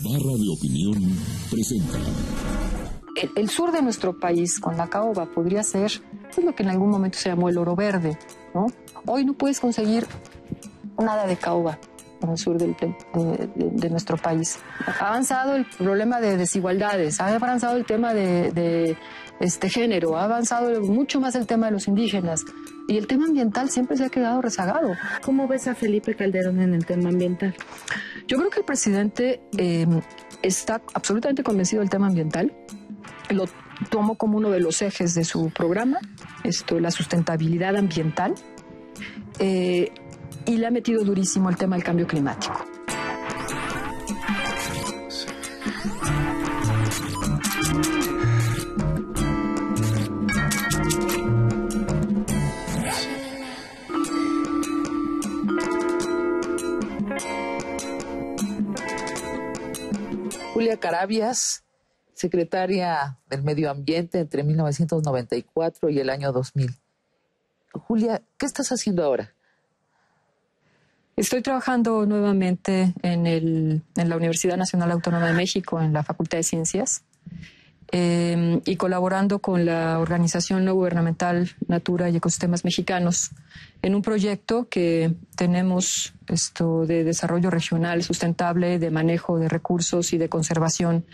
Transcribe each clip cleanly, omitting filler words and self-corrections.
Barra de Opinión presenta. El sur de nuestro país, con la caoba, podría ser lo que en algún momento se llamó el oro verde, ¿no? Hoy no puedes conseguir nada de caoba en el sur de nuestro país. Ha avanzado el problema de desigualdades, ha avanzado el tema de género, ha avanzado mucho más el tema de los indígenas. Y el tema ambiental siempre se ha quedado rezagado. ¿Cómo ves a Felipe Calderón en el tema ambiental? Yo creo que el presidente está absolutamente convencido del tema ambiental. Lo tomo como uno de los ejes de su programa, la sustentabilidad ambiental, y le ha metido durísimo el tema del cambio climático. Julia Carabias, secretaria del Medio Ambiente entre 1994 y el año 2000. Julia, ¿qué estás haciendo ahora? Estoy trabajando nuevamente en la Universidad Nacional Autónoma de México, en la Facultad de Ciencias, y colaborando con la organización no gubernamental Natura y Ecosistemas Mexicanos en un proyecto que tenemos de desarrollo regional sustentable, de manejo de recursos y de conservación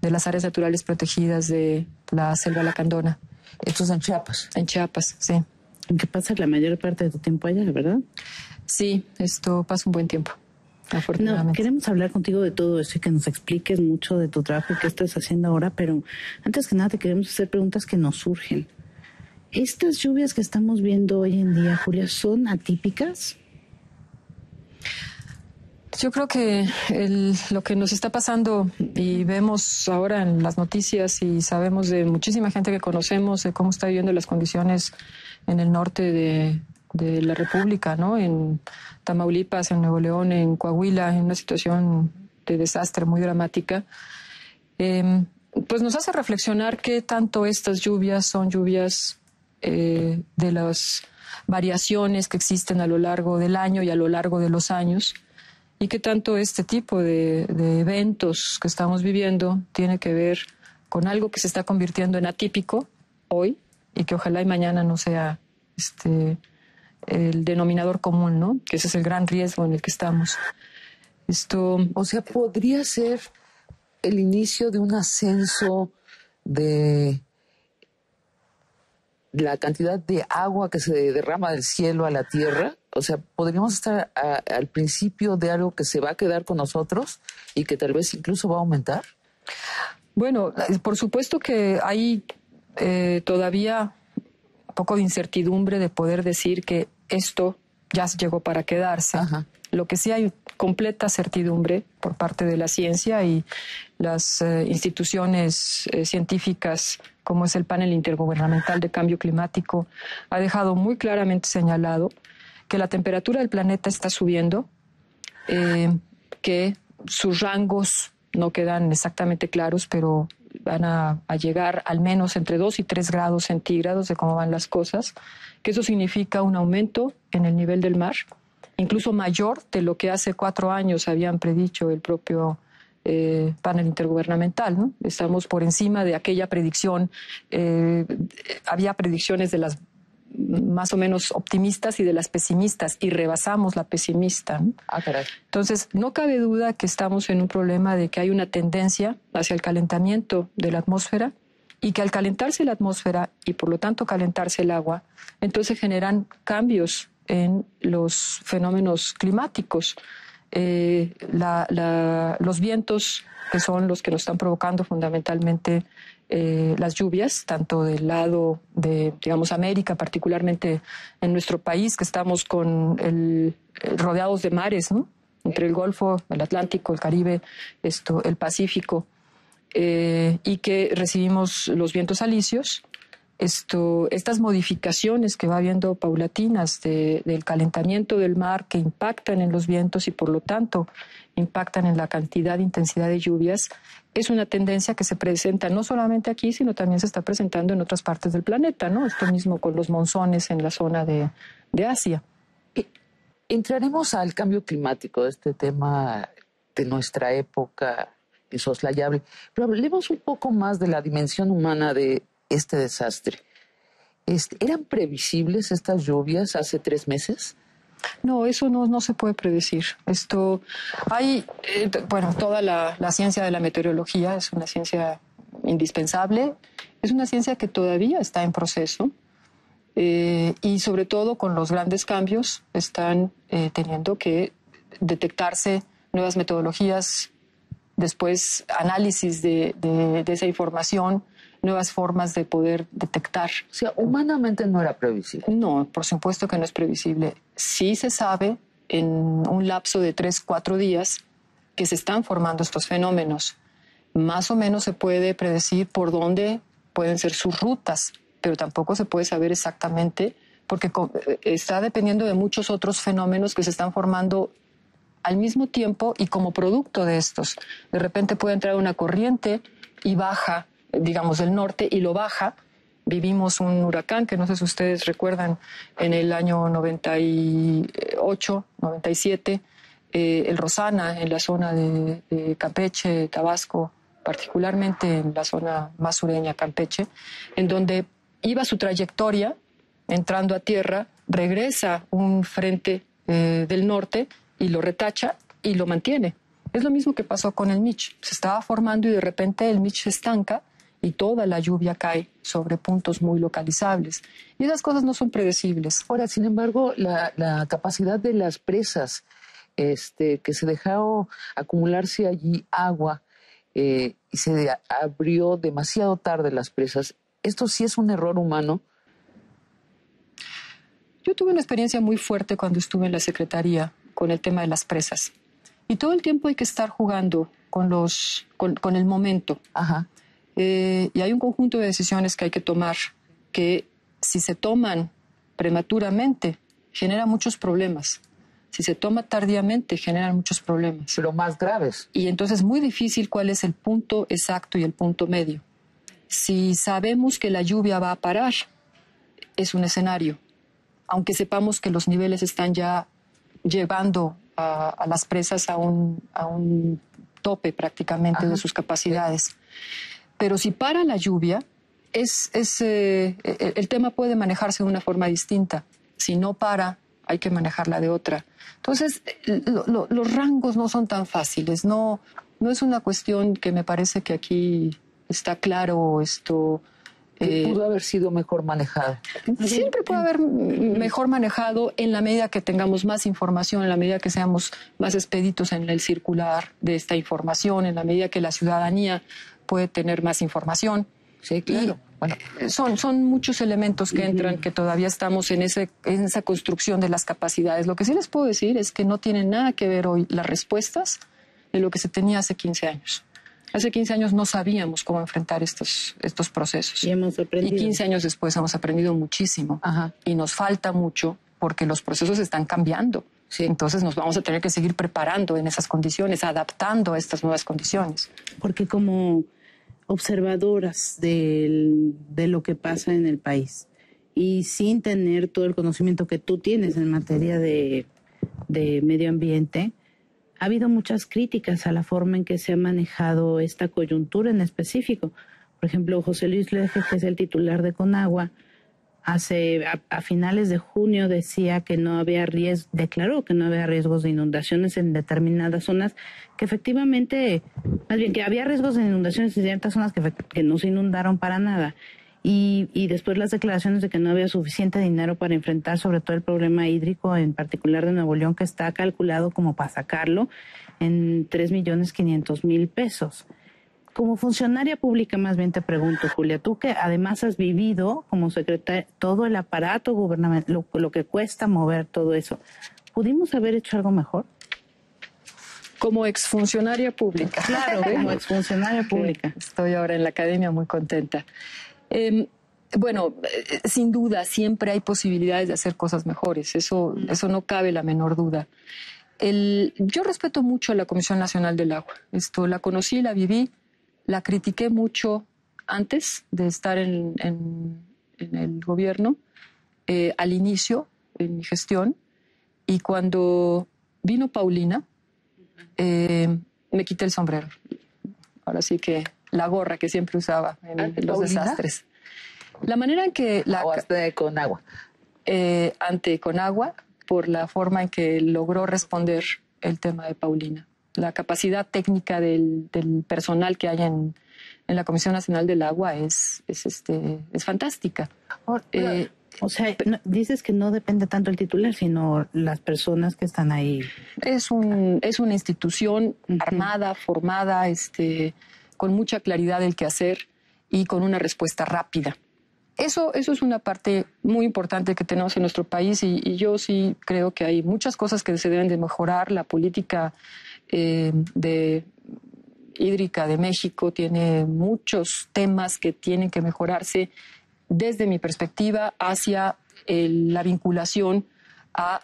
de las áreas naturales protegidas de la selva lacandona. Esto es en Chiapas. En Chiapas, sí. ¿En qué pasas la mayor parte de tu tiempo allá, verdad? Sí, pasa un buen tiempo, afortunadamente. No, queremos hablar contigo de todo eso y que nos expliques mucho de tu trabajo y qué estás haciendo ahora, pero antes que nada te queremos hacer preguntas que nos surgen. ¿Estas lluvias que estamos viendo hoy en día, Julia, son atípicas? Yo creo que lo que nos está pasando y vemos ahora en las noticias y sabemos de muchísima gente que conocemos de cómo está viviendo las condiciones en el norte de la República, ¿no? En Tamaulipas, en Nuevo León, en Coahuila, en una situación de desastre muy dramática, pues nos hace reflexionar qué tanto estas lluvias son lluvias de las variaciones que existen a lo largo del año y a lo largo de los años, y qué tanto este tipo de eventos que estamos viviendo tiene que ver con algo que se está convirtiendo en atípico hoy y que ojalá y mañana no sea el denominador común, ¿no? Que ese es el gran riesgo en el que estamos. O sea, podría ser el inicio de un ascenso de la cantidad de agua que se derrama del cielo a la tierra. O sea, podríamos estar al principio de algo que se va a quedar con nosotros y que tal vez incluso va a aumentar. Bueno, por supuesto que hay todavía un poco de incertidumbre de poder decir que esto ya llegó para quedarse. Ajá. Lo que sí hay completa certidumbre por parte de la ciencia y las instituciones científicas, como es el Panel Intergubernamental de Cambio Climático, ha dejado muy claramente señalado que la temperatura del planeta está subiendo, que sus rangos no quedan exactamente claros, pero van a llegar al menos entre 2 y 3 grados centígrados de cómo van las cosas, que eso significa un aumento en el nivel del mar, incluso mayor de lo que hace 4 años habían predicho el propio panel intergubernamental, ¿no? Estamos por encima de aquella predicción. Había predicciones de las más o menos optimistas y de las pesimistas, y rebasamos la pesimista, ¿no? Ah, caray. Entonces, no cabe duda que estamos en un problema de que hay una tendencia hacia el calentamiento de la atmósfera, y que al calentarse la atmósfera y por lo tanto calentarse el agua, entonces generan cambios en los fenómenos climáticos. Los vientos, que son los que nos están provocando fundamentalmente las lluvias, tanto del lado de, digamos, América, particularmente en nuestro país, que estamos rodeados de mares, ¿no? Entre el Golfo, el Atlántico, el Caribe, el Pacífico, y que recibimos los vientos alisios. Estas modificaciones que va habiendo paulatinas del calentamiento del mar, que impactan en los vientos y por lo tanto impactan en la cantidad e intensidad de lluvias, es una tendencia que se presenta no solamente aquí, sino también se está presentando en otras partes del planeta, ¿no? Esto mismo con los monzones en la zona de Asia. Entraremos al cambio climático, este tema de nuestra época insoslayable. Pero hablemos un poco más de la dimensión humana de este desastre. ¿Eran previsibles estas lluvias hace 3 meses? No, eso no se puede predecir. Toda la ciencia de la meteorología es una ciencia indispensable, es una ciencia que todavía está en proceso y sobre todo con los grandes cambios están teniendo que detectarse nuevas metodologías, después análisis de esa información, nuevas formas de poder detectar. O sea, humanamente no era previsible. No, por supuesto que no es previsible. Sí se sabe en un lapso de 3-4 días que se están formando estos fenómenos. Más o menos se puede predecir por dónde pueden ser sus rutas, pero tampoco se puede saber exactamente porque está dependiendo de muchos otros fenómenos que se están formando al mismo tiempo y como producto de estos. De repente puede entrar una corriente y baja, digamos, del norte y lo baja. Vivimos un huracán que no sé si ustedes recuerdan en el año 98, 97, el Rosana en la zona de Campeche, Tabasco, particularmente en la zona más sureña, Campeche, en donde iba su trayectoria entrando a tierra, regresa un frente del norte y lo retacha y lo mantiene. Es lo mismo que pasó con el Mitch. Se estaba formando y de repente el Mitch se estanca y toda la lluvia cae sobre puntos muy localizables. Y esas cosas no son predecibles. Ahora, sin embargo, la capacidad de las presas, que se dejó acumularse allí agua y se abrió demasiado tarde las presas, ¿esto sí es un error humano? Yo tuve una experiencia muy fuerte cuando estuve en la Secretaría con el tema de las presas. Y todo el tiempo hay que estar jugando con el momento. Ajá. Y hay un conjunto de decisiones que hay que tomar que si se toman prematuramente genera muchos problemas. Si se toma tardíamente generan muchos problemas. Pero más graves. Y entonces es muy difícil cuál es el punto exacto y el punto medio. Si sabemos que la lluvia va a parar, es un escenario. Aunque sepamos que los niveles están ya llevando a las presas a un tope prácticamente de sus capacidades. Pero si para la lluvia, el tema puede manejarse de una forma distinta. Si no para, hay que manejarla de otra. Entonces, los rangos no son tan fáciles. No es una cuestión que me parece que aquí está claro esto. Pudo haber sido mejor manejado. Siempre puede haber mejor manejado en la medida que tengamos más información, en la medida que seamos más expeditos en el circular de esta información, en la medida que la ciudadanía puede tener más información. Sí, claro. Bueno, son muchos elementos que entran, que todavía estamos en esa construcción de las capacidades. Lo que sí les puedo decir es que no tienen nada que ver hoy las respuestas de lo que se tenía hace 15 años. Hace 15 años no sabíamos cómo enfrentar estos procesos. Y hemos aprendido. Y 15 años después hemos aprendido muchísimo. Ajá. Y nos falta mucho porque los procesos están cambiando. Sí. Entonces nos vamos a tener que seguir preparando en esas condiciones, adaptando a estas nuevas condiciones. Porque como observadoras de lo que pasa en el país y sin tener todo el conocimiento que tú tienes en materia de medio ambiente, ha habido muchas críticas a la forma en que se ha manejado esta coyuntura en específico. Por ejemplo, José Luis Leje, que es el titular de Conagua, a finales de junio decía que declaró que no había riesgos de inundaciones en determinadas zonas, que efectivamente, más bien que había riesgos de inundaciones en ciertas zonas que no se inundaron para nada. Y después las declaraciones de que no había suficiente dinero para enfrentar sobre todo el problema hídrico, en particular de Nuevo León, que está calculado como para sacarlo en 3.500.000 pesos. Como funcionaria pública, más bien te pregunto, Julia, tú que además has vivido como secretaria todo el aparato gubernamental, lo que cuesta mover todo eso, ¿pudimos haber hecho algo mejor? Como exfuncionaria pública. Claro, como exfuncionaria pública. Estoy ahora en la academia muy contenta. Sin duda, siempre hay posibilidades de hacer cosas mejores. Eso no cabe la menor duda. Yo respeto mucho a la Comisión Nacional del Agua. La conocí, la viví, la critiqué mucho antes de estar en el gobierno, al inicio, en mi gestión, y cuando vino Paulina, me quité el sombrero. ahora sí que la gorra que siempre usaba en los Paulina? desastres. La manera en que O hasta con agua. ante Conagua, por la forma en que logró responder el tema de Paulina. La capacidad técnica del personal que hay en la Comisión Nacional del Agua es fantástica. O sea, dices que no depende tanto el titular, sino las personas que están ahí. Es una institución armada, formada, con mucha claridad del quehacer y con una respuesta rápida. Eso es una parte muy importante que tenemos en nuestro país y yo sí creo que hay muchas cosas que se deben de mejorar. La política hídrica de México tiene muchos temas que tienen que mejorarse desde mi perspectiva hacia la vinculación a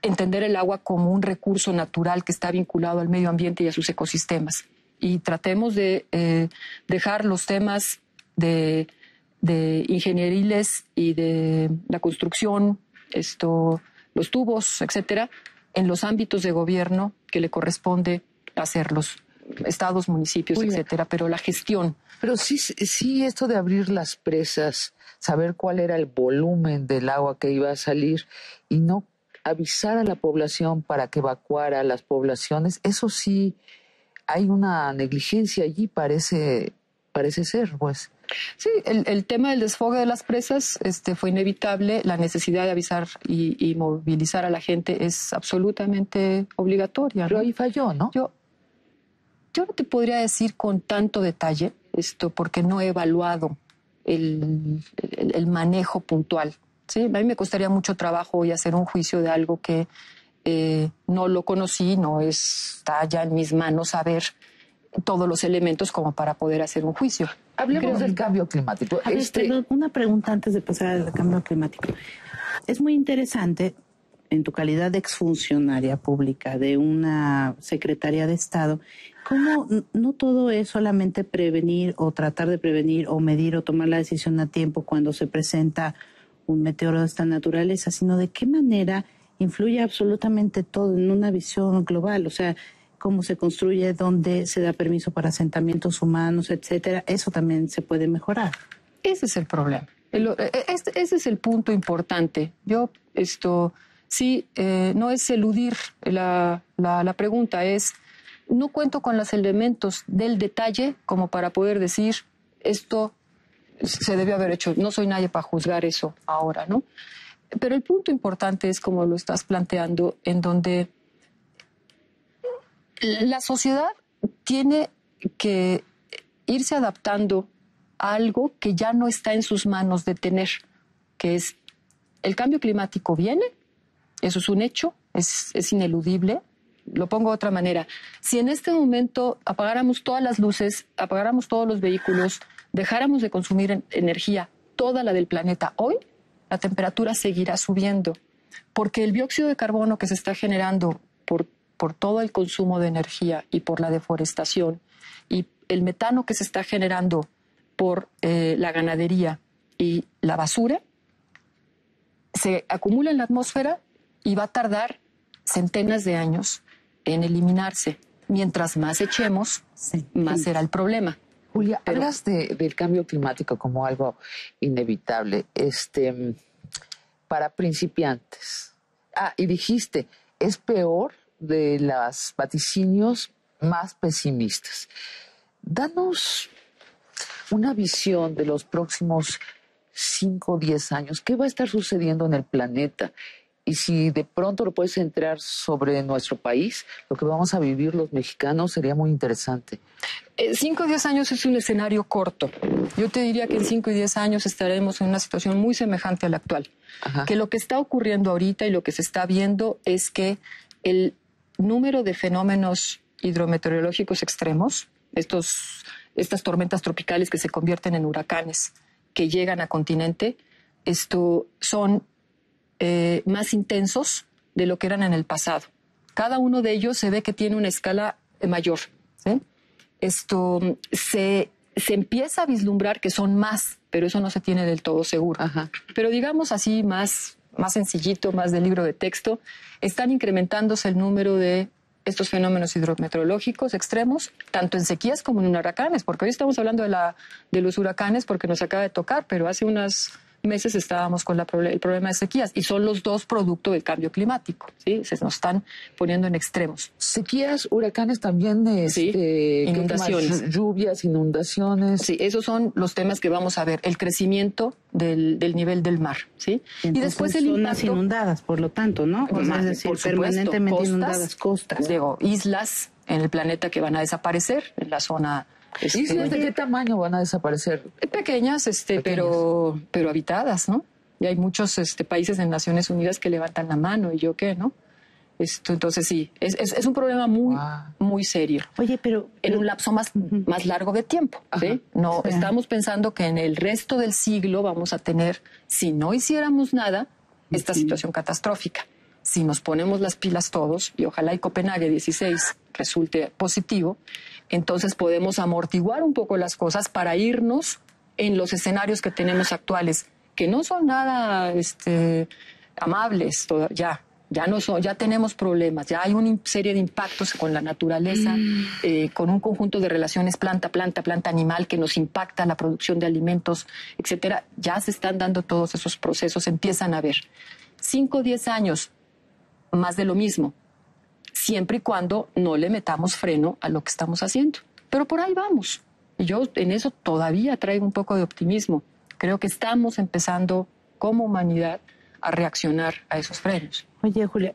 entender el agua como un recurso natural que está vinculado al medio ambiente y a sus ecosistemas. Y tratemos de dejar los temas de ingenieriles y de la construcción, los tubos, etcétera, en los ámbitos de gobierno que le corresponde hacerlos, estados, municipios, etcétera, pero la gestión. Pero sí, esto de abrir las presas, saber cuál era el volumen del agua que iba a salir y no avisar a la población para que evacuara las poblaciones, eso sí, hay una negligencia allí, parece ser, pues. Sí, el tema del desfogue de las presas fue inevitable. La necesidad de avisar y movilizar a la gente es absolutamente obligatoria, ¿no? Pero ahí falló, ¿no? Yo no te podría decir con tanto detalle porque no he evaluado el manejo puntual. ¿Sí? A mí me costaría mucho trabajo hoy hacer un juicio de algo que no lo conocí, no está ya en mis manos saber todos los elementos como para poder hacer un juicio. Hablemos del cambio climático. A ver, perdón, una pregunta antes de pasar al cambio climático. Es muy interesante, en tu calidad de exfuncionaria pública de una Secretaría de Estado, cómo no todo es solamente prevenir o tratar de prevenir o medir o tomar la decisión a tiempo cuando se presenta un meteoro de esta naturaleza, sino de qué manera influye absolutamente todo en una visión global. O sea, cómo se construye, dónde se da permiso para asentamientos humanos, etcétera. Eso también se puede mejorar. Ese es el problema. Ese es el punto importante. Yo, sí, no es eludir la pregunta, es no cuento con los elementos del detalle como para poder decir esto se debió haber hecho. No soy nadie para juzgar eso ahora, ¿no? Pero el punto importante es como lo estás planteando, en donde la sociedad tiene que irse adaptando a algo que ya no está en sus manos detener, que es el cambio climático viene, eso es un hecho, es ineludible. Lo pongo de otra manera. Si en este momento apagáramos todas las luces, apagáramos todos los vehículos, dejáramos de consumir energía, toda la del planeta hoy, la temperatura seguirá subiendo, porque el dióxido de carbono que se está generando por todo el consumo de energía y por la deforestación, y el metano que se está generando por la ganadería y la basura, se acumula en la atmósfera y va a tardar centenas de años en eliminarse. Mientras más echemos, más será el problema. Julia, hablas del cambio climático como algo inevitable, para principiantes. Y dijiste, es peor de los vaticinios más pesimistas. Danos una visión de los próximos 5 o 10 años. ¿Qué va a estar sucediendo en el planeta? Y si de pronto lo puedes centrar sobre nuestro país, lo que vamos a vivir los mexicanos sería muy interesante. 5 o 10 años es un escenario corto. Yo te diría que en 5 y 10 años estaremos en una situación muy semejante a la actual. Ajá. Que lo que está ocurriendo ahorita y lo que se está viendo es que el número de fenómenos hidrometeorológicos extremos, estas tormentas tropicales que se convierten en huracanes, que llegan a continente, son más intensos de lo que eran en el pasado. Cada uno de ellos se ve que tiene una escala mayor, ¿sí? Se empieza a vislumbrar que son más, pero eso no se tiene del todo seguro. Ajá. Pero digamos así, más sencillito, más de libro de texto, están incrementándose el número de estos fenómenos hidrometeorológicos extremos, tanto en sequías como en huracanes, porque hoy estamos hablando de los huracanes porque nos acaba de tocar, pero hace unos meses estábamos con el problema de sequías, y son los dos producto del cambio climático, ¿sí? Se nos están poniendo en extremos. Sequías, huracanes también, Sí, inundaciones. Lluvias, inundaciones. Sí, esos son los temas que vamos a ver, el crecimiento del nivel del mar, ¿sí? Y después el zonas impacto, inundadas, por lo tanto, ¿no? Pues, es decir, por supuesto, permanentemente costas, inundadas, costas. Digo, islas en el planeta que van a desaparecer, en la zona... ¿Islas de qué tamaño van a desaparecer? Pequeñas, pero habitadas, ¿no? Y hay muchos países en Naciones Unidas que levantan la mano, y yo qué, ¿no? Entonces sí, es un problema muy serio. Oye, pero en un lapso más largo de tiempo, ¿sí? No, sí. Estamos pensando que en el resto del siglo vamos a tener, si no hiciéramos nada, esta situación catastrófica. Si nos ponemos las pilas todos, y ojalá y Copenhague 16 resulte positivo, entonces podemos amortiguar un poco las cosas para irnos en los escenarios que tenemos actuales, que no son nada amables ya tenemos problemas, ya hay una serie de impactos con la naturaleza, con un conjunto de relaciones planta-animal que nos impacta la producción de alimentos, etcétera. Ya se están dando todos esos procesos, empiezan a ver. 5 o 10 años más de lo mismo, siempre y cuando no le metamos freno a lo que estamos haciendo. Pero por ahí vamos. Y yo en eso todavía traigo un poco de optimismo. Creo que estamos empezando como humanidad a reaccionar a esos frenos. Oye, Julia,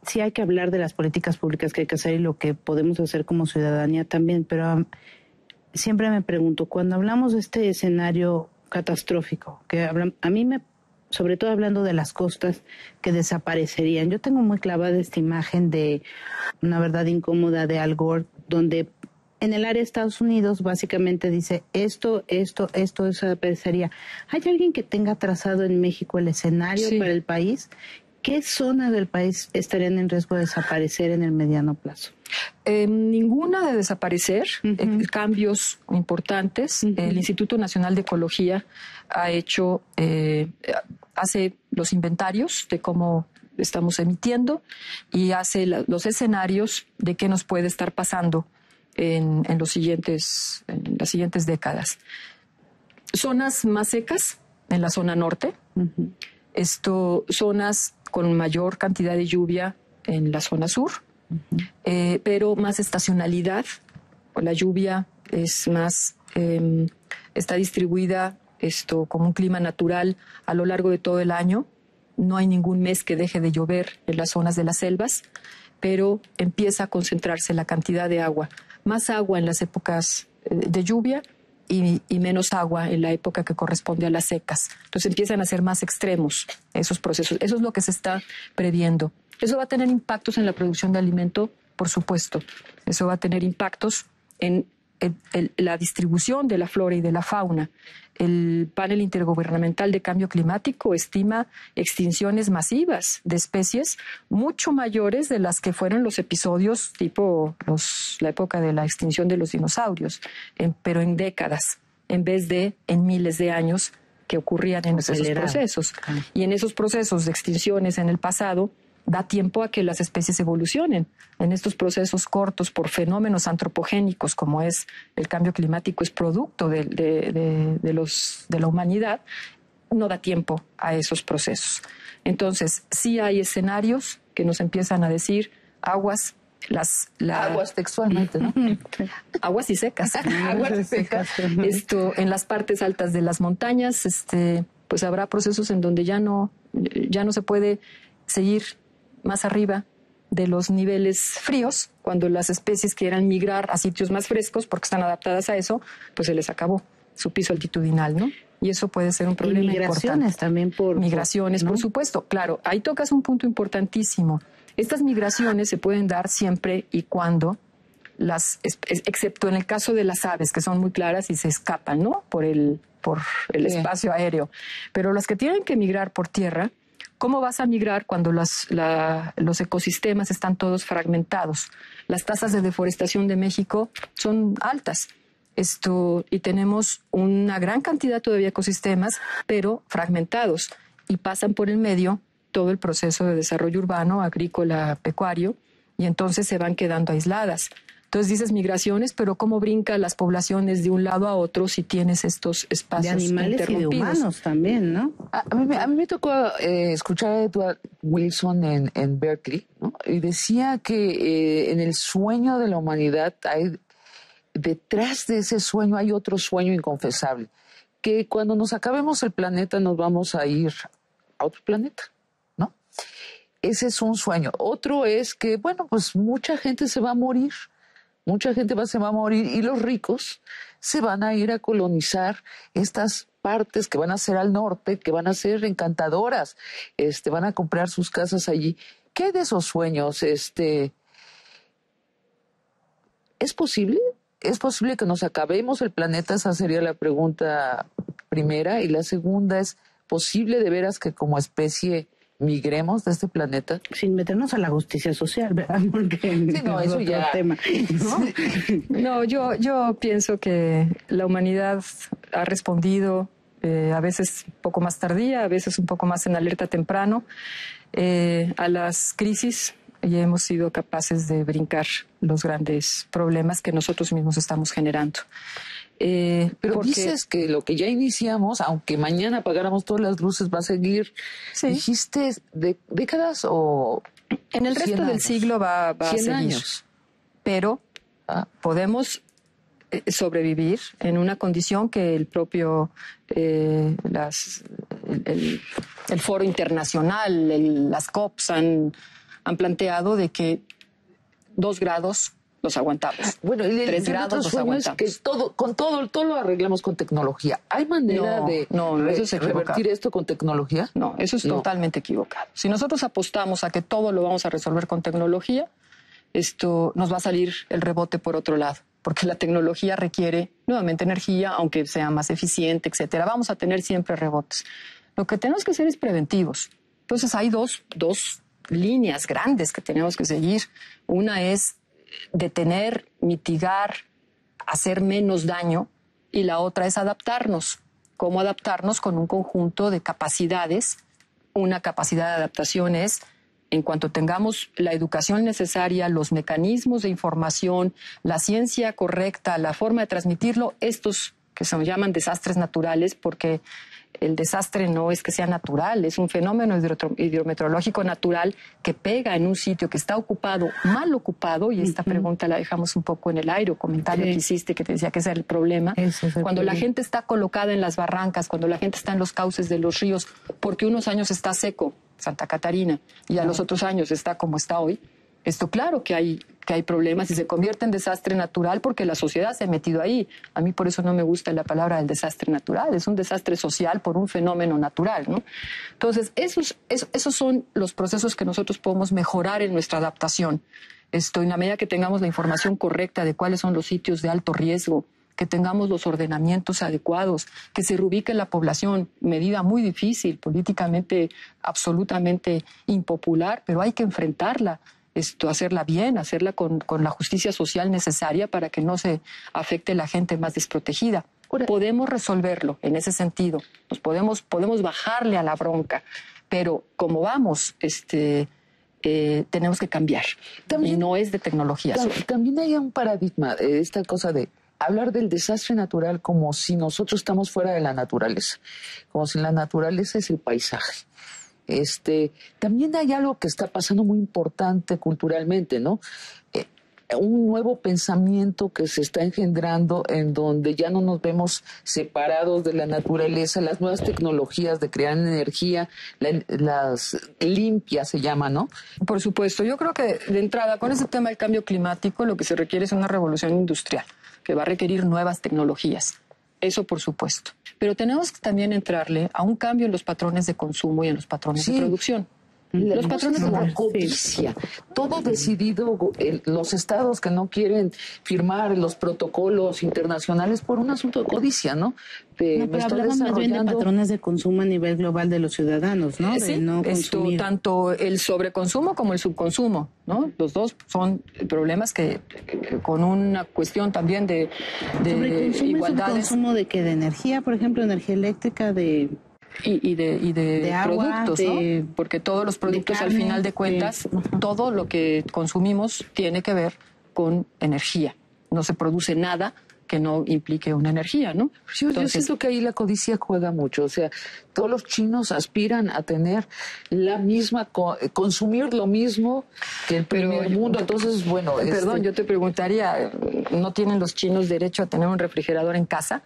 sí hay que hablar de las políticas públicas que hay que hacer y lo que podemos hacer como ciudadanía también, pero siempre me pregunto, cuando hablamos de este escenario catastrófico, a mí sobre todo hablando de las costas que desaparecerían. Yo tengo muy clavada esta imagen de una verdad incómoda de Al Gore, donde en el área de Estados Unidos básicamente dice esto desaparecería. ¿Hay alguien que tenga trazado en México el escenario para el país? ¿Qué zonas del país estarían en riesgo de desaparecer en el mediano plazo? Ninguna de desaparecer, cambios importantes. El Instituto Nacional de Ecología hace los inventarios de cómo estamos emitiendo y hace los escenarios de qué nos puede estar pasando en las siguientes décadas. Zonas más secas en la zona norte, zonas con mayor cantidad de lluvia en la zona sur, pero más estacionalidad. La lluvia es más, está distribuida como un clima natural a lo largo de todo el año. No hay ningún mes que deje de llover en las zonas de las selvas, pero empieza a concentrarse la cantidad de agua. Más agua en las épocas de lluvia y menos agua en la época que corresponde a las secas. Entonces empiezan a ser más extremos esos procesos. Eso es lo que se está previendo. Eso va a tener impactos en la producción de alimento, por supuesto. Eso va a tener impactos en la distribución de la flora y de la fauna. El panel intergubernamental de cambio climático estima extinciones masivas de especies mucho mayores de las que fueron los episodios tipo la época de la extinción de los dinosaurios, pero en décadas, en vez de en miles de años que ocurrían en esos procesos. Y en esos procesos de extinciones en el pasado, da tiempo a que las especies evolucionen. En estos procesos cortos por fenómenos antropogénicos, como es el cambio climático, es producto de la humanidad, no da tiempo a esos procesos. Entonces, sí hay escenarios que nos empiezan a decir aguas textualmente, ¿no? Aguas y secas. Aguas y secas. En las partes altas de las montañas, pues habrá procesos en donde ya no se puede seguir más arriba de los niveles fríos, cuando las especies quieran migrar a sitios más frescos porque están adaptadas a eso, pues se les acabó su piso altitudinal, ¿no? Y eso puede ser un problema migraciones importante. También migraciones, ¿no? Por supuesto. Claro, ahí tocas un punto importantísimo. Estas migraciones se pueden dar siempre y cuando excepto en el caso de las aves, que son muy claras y se escapan, ¿no? Por el espacio aéreo. Pero las que tienen que migrar por tierra, ¿cómo vas a migrar cuando los ecosistemas están todos fragmentados? Las tasas de deforestación de México son altas. Y tenemos una gran cantidad todavía de ecosistemas, pero fragmentados, y pasan por el medio todo el proceso de desarrollo urbano, agrícola, pecuario, y entonces se van quedando aisladas. Entonces dices migraciones, pero ¿cómo brincan las poblaciones de un lado a otro si tienes estos espacios de animales y de humanos también, ¿no? A mí me tocó escuchar a Edward Wilson en Berkeley, ¿no? Y decía que en el sueño de la humanidad detrás de ese sueño hay otro sueño inconfesable, que cuando nos acabemos el planeta nos vamos a ir a otro planeta, ¿no? Ese es un sueño. Otro es que, bueno, pues mucha gente se va a morir. Mucha gente se va a morir y los ricos se van a ir a colonizar estas partes que van a ser al norte, que van a ser encantadoras, van a comprar sus casas allí. ¿Qué hay de esos sueños? ¿Es posible? ¿Es posible que nos acabemos el planeta? Esa sería la pregunta primera. Y la segunda es, ¿posible de veras que como especie migremos de este planeta? Sin meternos a la justicia social, ¿verdad? Porque sí, no, eso es ya... otro tema, ¿no? No, yo pienso que la humanidad ha respondido a veces un poco más tardía, a veces un poco más en alerta temprano a las crisis y hemos sido capaces de brincar los grandes problemas que nosotros mismos estamos generando. Pero dices que lo que ya iniciamos, aunque mañana apagáramos todas las luces, va a seguir. Sí. ¿Dijiste décadas o...? En el resto del siglo va a seguir. Años. Pero podemos sobrevivir en una condición que el propio el foro internacional, las COPs han planteado de que 2 grados los aguantamos. Bueno, y 3 grados los aguantamos. Que todo lo arreglamos con tecnología. ¿Hay manera de revertir esto con tecnología? No, eso es totalmente equivocado. Si nosotros apostamos a que todo lo vamos a resolver con tecnología, esto nos va a salir el rebote por otro lado, porque la tecnología requiere nuevamente energía, aunque sea más eficiente, etcétera. Vamos a tener siempre rebotes. Lo que tenemos que hacer es preventivos. Entonces hay dos líneas grandes que tenemos que seguir. Una es detener, mitigar, hacer menos daño, y la otra es adaptarnos. ¿Cómo adaptarnos? Con un conjunto de capacidades. Una capacidad de adaptación es, en cuanto tengamos la educación necesaria, los mecanismos de información, la ciencia correcta, la forma de transmitirlo, estos que se llaman desastres naturales, porque el desastre no es que sea natural, es un fenómeno hidrometeorológico natural que pega en un sitio que está ocupado, mal ocupado, y esta pregunta la dejamos un poco en el aire, o comentario que hiciste que te decía que ese era el problema. Cuando la gente está colocada en las barrancas, cuando la gente está en los cauces de los ríos, porque unos años está seco, Santa Catarina, y a los otros años está como está hoy, esto claro que hay problemas y se convierte en desastre natural porque la sociedad se ha metido ahí. A mí por eso no me gusta la palabra del desastre natural, es un desastre social por un fenómeno natural, ¿no? Entonces, esos son los procesos que nosotros podemos mejorar en nuestra adaptación. En la medida que tengamos la información correcta de cuáles son los sitios de alto riesgo, que tengamos los ordenamientos adecuados, que se reubique la población, medida muy difícil, políticamente absolutamente impopular, pero hay que enfrentarla. Hacerla bien, hacerla con la justicia social necesaria para que no se afecte la gente más desprotegida. Podemos resolverlo en ese sentido, podemos bajarle a la bronca, pero como vamos, tenemos que cambiar. También, y no es de tecnología. También hay un paradigma, esta cosa de hablar del desastre natural como si nosotros estamos fuera de la naturaleza, como si la naturaleza es el paisaje. También hay algo que está pasando muy importante culturalmente, ¿no? Un nuevo pensamiento que se está engendrando en donde ya no nos vemos separados de la naturaleza, las nuevas tecnologías de crear energía, las limpias se llama, ¿no? Por supuesto, yo creo que de entrada con ese tema del cambio climático lo que se requiere es una revolución industrial que va a requerir nuevas tecnologías. Eso por supuesto. Pero tenemos que también entrarle a un cambio en los patrones de consumo y en los patrones de producción. Los patrones de la codicia, todo decidido, los estados que no quieren firmar los protocolos internacionales por un asunto de codicia, ¿no? Pero hablamos más bien de patrones de consumo a nivel global de los ciudadanos, ¿no? Sí, tanto el sobreconsumo como el subconsumo, ¿no? Los dos son problemas que con una cuestión también de ¿Sobreconsumo igualdades. ¿Sobreconsumo de qué? ¿De energía, por ejemplo, energía eléctrica, de Y de agua, productos, ¿no? Porque todos los productos, carne, al final de cuentas, todo lo que consumimos tiene que ver con energía. No se produce nada que no implique una energía, ¿no? Yo siento que ahí la codicia juega mucho. O sea, todos los chinos aspiran a tener la misma, consumir lo mismo que el primer mundo. Entonces, bueno... Perdón, yo te preguntaría, ¿no tienen los chinos derecho a tener un refrigerador en casa?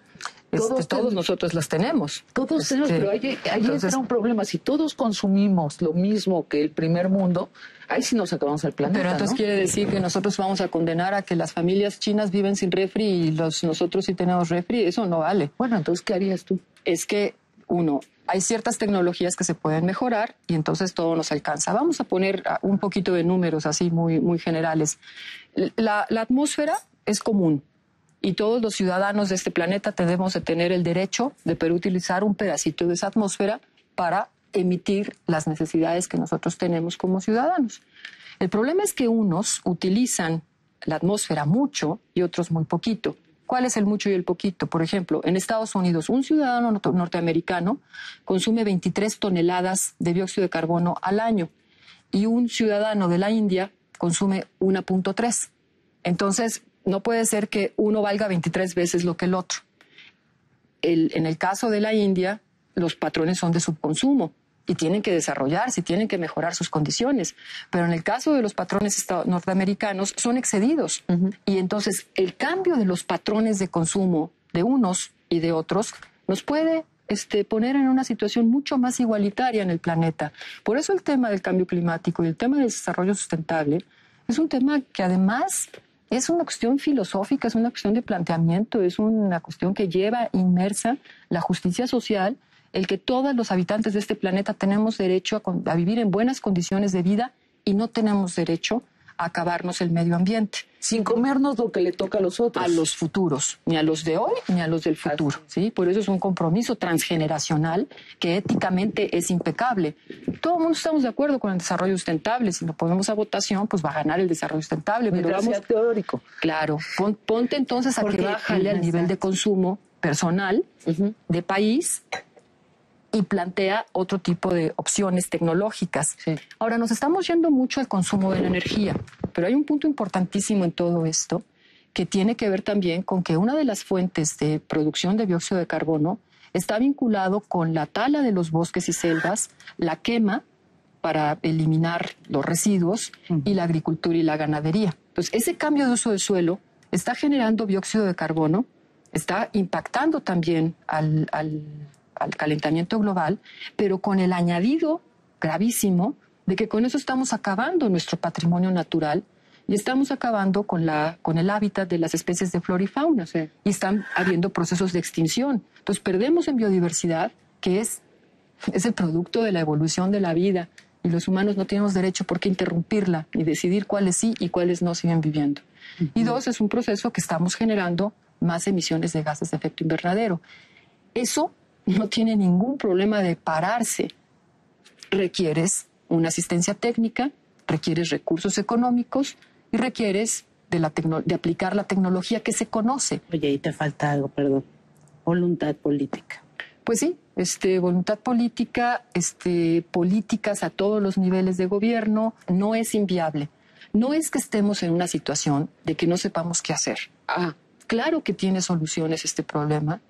Todos nosotros los tenemos. Todos tenemos, pero ahí entra un problema. Si todos consumimos lo mismo que el primer mundo, ahí sí nos acabamos el planeta. Pero entonces, ¿no? Quiere decir que nosotros vamos a condenar a que las familias chinas viven sin refri y nosotros sí tenemos refri. Eso no vale. Bueno, entonces, ¿qué harías tú? Es que, hay ciertas tecnologías que se pueden mejorar y entonces todo nos alcanza. Vamos a poner un poquito de números así muy, muy generales. La atmósfera es común. Y todos los ciudadanos de este planeta tenemos de tener el derecho de poder utilizar un pedacito de esa atmósfera para emitir las necesidades que nosotros tenemos como ciudadanos. El problema es que unos utilizan la atmósfera mucho y otros muy poquito. ¿Cuál es el mucho y el poquito? Por ejemplo, en Estados Unidos, un ciudadano norteamericano consume 23 toneladas de dióxido de carbono al año y un ciudadano de la India consume 1.3. Entonces, no puede ser que uno valga 23 veces lo que el otro. En el caso de la India, los patrones son de subconsumo y tienen que desarrollarse, tienen que mejorar sus condiciones. Pero en el caso de los patrones norteamericanos, son excedidos. Y entonces, el cambio de los patrones de consumo de unos y de otros nos puede poner en una situación mucho más igualitaria en el planeta. Por eso el tema del cambio climático y el tema del desarrollo sustentable es un tema que además... es una cuestión filosófica, es una cuestión de planteamiento, es una cuestión que lleva inmersa la justicia social, el que todos los habitantes de este planeta tenemos derecho a vivir en buenas condiciones de vida y no tenemos derecho a acabarnos el medio ambiente. Sin comernos lo que le toca a los otros. A los futuros, ni a los de hoy ni a los del futuro. ¿Sí? Por eso es un compromiso transgeneracional que éticamente es impecable. Todo el mundo estamos de acuerdo con el desarrollo sustentable. Si lo ponemos a votación, pues va a ganar el desarrollo sustentable. Pero vamos, sea teórico. Claro. Ponte entonces a que bájale al nivel de consumo personal, de país, y plantea otro tipo de opciones tecnológicas. Sí. Ahora, nos estamos yendo mucho al consumo de la energía, pero hay un punto importantísimo en todo esto que tiene que ver también con que una de las fuentes de producción de dióxido de carbono está vinculado con la tala de los bosques y selvas, la quema para eliminar los residuos y la agricultura y la ganadería. Entonces, ese cambio de uso del suelo está generando dióxido de carbono, está impactando también al calentamiento global, pero con el añadido gravísimo de que con eso estamos acabando nuestro patrimonio natural y estamos acabando con el hábitat de las especies de flora y fauna. Sí. Y están habiendo procesos de extinción. Entonces perdemos en biodiversidad, que es el producto de la evolución de la vida, y los humanos no tenemos derecho por qué interrumpirla y decidir cuáles sí y cuáles no siguen viviendo. Y dos, es un proceso que estamos generando más emisiones de gases de efecto invernadero. Eso no tiene ningún problema de pararse. Requieres una asistencia técnica, requieres recursos económicos y requieres de aplicar la tecnología que se conoce. Oye, ahí te falta algo, perdón. Voluntad política. Pues sí, voluntad política, políticas a todos los niveles de gobierno, no es inviable. No es que estemos en una situación de que no sepamos qué hacer. Claro que tiene soluciones este problema.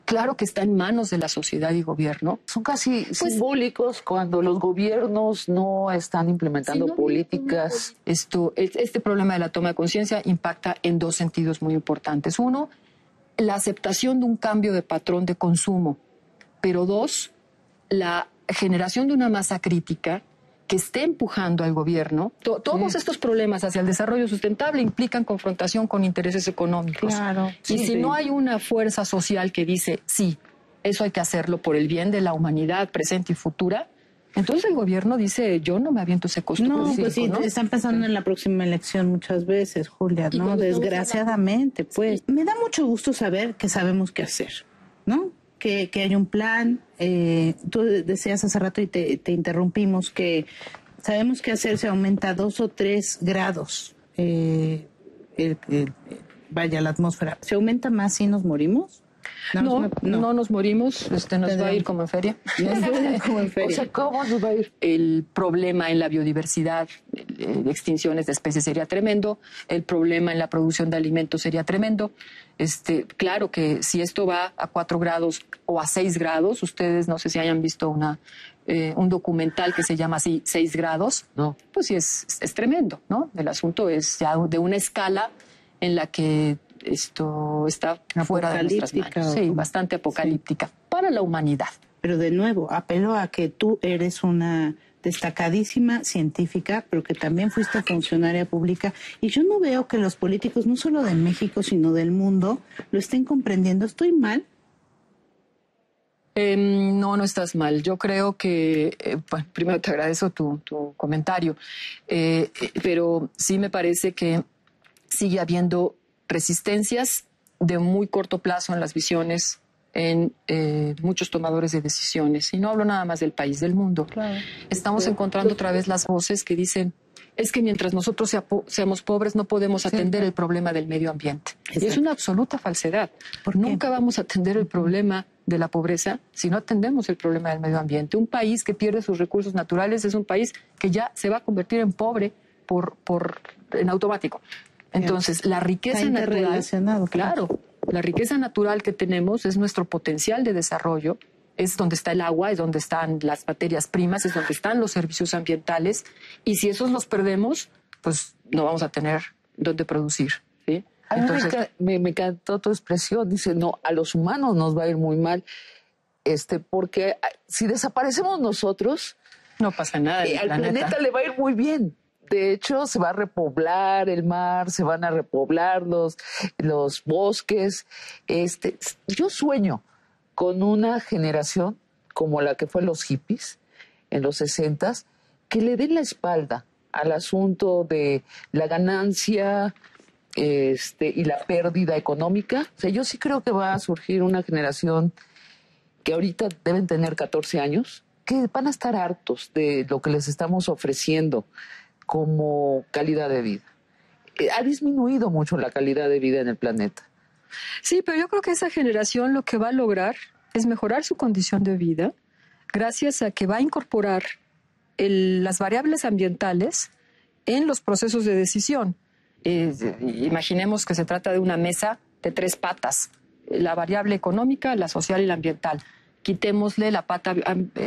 Claro que está en manos de la sociedad y gobierno. Son casi simbólicos cuando los gobiernos no están implementando políticas. Este problema de la toma de conciencia impacta en dos sentidos muy importantes. Uno, la aceptación de un cambio de patrón de consumo. Pero dos, la generación de una masa crítica que esté empujando al gobierno. Todos estos problemas hacia el desarrollo sustentable implican confrontación con intereses económicos. Claro. Y si no hay una fuerza social que dice, sí, eso hay que hacerlo por el bien de la humanidad presente y futura, entonces el gobierno dice, yo no me aviento ese costo político, pues sí, ¿no? Están pensando en la próxima elección muchas veces, Julia, ¿no? Desgraciadamente, pues. Me da mucho gusto saber que sabemos qué hacer, ¿no? Que hay un plan. Tú decías hace rato y te interrumpimos que sabemos qué hacer, se aumenta 2 o 3 grados la atmósfera. ¿Se aumenta más si nos morimos? No nos morimos, nos va a ir como en feria. Como en feria. O sea, ¿cómo nos va a ir? El problema en la biodiversidad, de extinciones de especies sería tremendo, el problema en la producción de alimentos sería tremendo. Claro que si esto va a 4 grados o a 6 grados, ustedes no sé si hayan visto un documental que se llama así, 6 grados, No. pues sí es tremendo, ¿no? El asunto es ya de una escala en la que esto está fuera de nuestras manos. Sí, bastante apocalíptica para la humanidad. Pero de nuevo, apelo a que tú eres una destacadísima científica, pero que también fuiste funcionaria pública, y yo no veo que los políticos, no solo de México, sino del mundo, lo estén comprendiendo. ¿Estoy mal? No estás mal. Yo creo que, bueno, primero te agradezco tu comentario, pero sí me parece que sigue habiendo resistencias de muy corto plazo en las visiones en muchos tomadores de decisiones. Y no hablo nada más del país, del mundo. Claro. Estamos encontrando otra vez las voces que dicen, es que mientras nosotros seamos pobres no podemos atender el problema del medio ambiente. Exacto. Y es una absoluta falsedad. Nunca vamos a atender el problema de la pobreza si no atendemos el problema del medio ambiente. Un país que pierde sus recursos naturales es un país que ya se va a convertir en pobre en automático. Entonces, la riqueza natural, claro, la riqueza natural que tenemos es nuestro potencial de desarrollo, es donde está el agua, es donde están las materias primas, es donde están los servicios ambientales, y si esos los perdemos, pues no vamos a tener dónde producir, ¿sí? Entonces, me encantó tu expresión, dice, no, a los humanos nos va a ir muy mal, porque si desaparecemos nosotros, no pasa nada. Al planeta le va a ir muy bien. De hecho, se va a repoblar el mar, se van a repoblar los bosques. Yo sueño con una generación como la que fue los hippies en los 60s, que le den la espalda al asunto de la ganancia y la pérdida económica. O sea, yo sí creo que va a surgir una generación que ahorita deben tener 14 años, que van a estar hartos de lo que les estamos ofreciendo como calidad de vida. Ha disminuido mucho la calidad de vida en el planeta. Sí, pero yo creo que esa generación lo que va a lograr es mejorar su condición de vida gracias a que va a incorporar las variables ambientales en los procesos de decisión. Imaginemos que se trata de una mesa de 3 patas, la variable económica, la social y la ambiental. Quitémosle la pata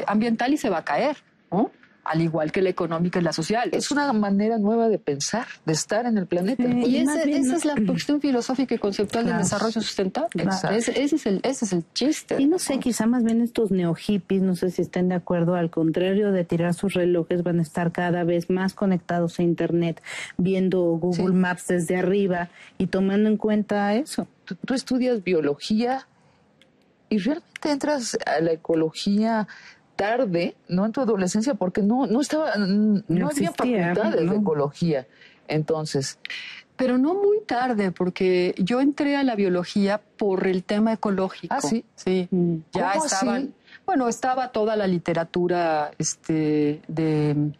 ambiental y se va a caer, ¿no? Al igual que la económica y la social. Es una manera nueva de pensar, de estar en el planeta. Y esa es la cuestión filosófica y conceptual del desarrollo sustentable. Ese es el chiste. Y no sé, quizá más bien estos neo-hippies, no sé si estén de acuerdo, al contrario de tirar sus relojes, van a estar cada vez más conectados a Internet, viendo Google Maps desde arriba y tomando en cuenta eso. Tú estudias biología y realmente entras a la ecología tarde, no en tu adolescencia, porque no había facultades de ecología. Entonces, pero no muy tarde, porque yo entré a la biología por el tema ecológico. Ah, sí. Sí. Ya estaban. Así? Bueno, estaba toda la literatura de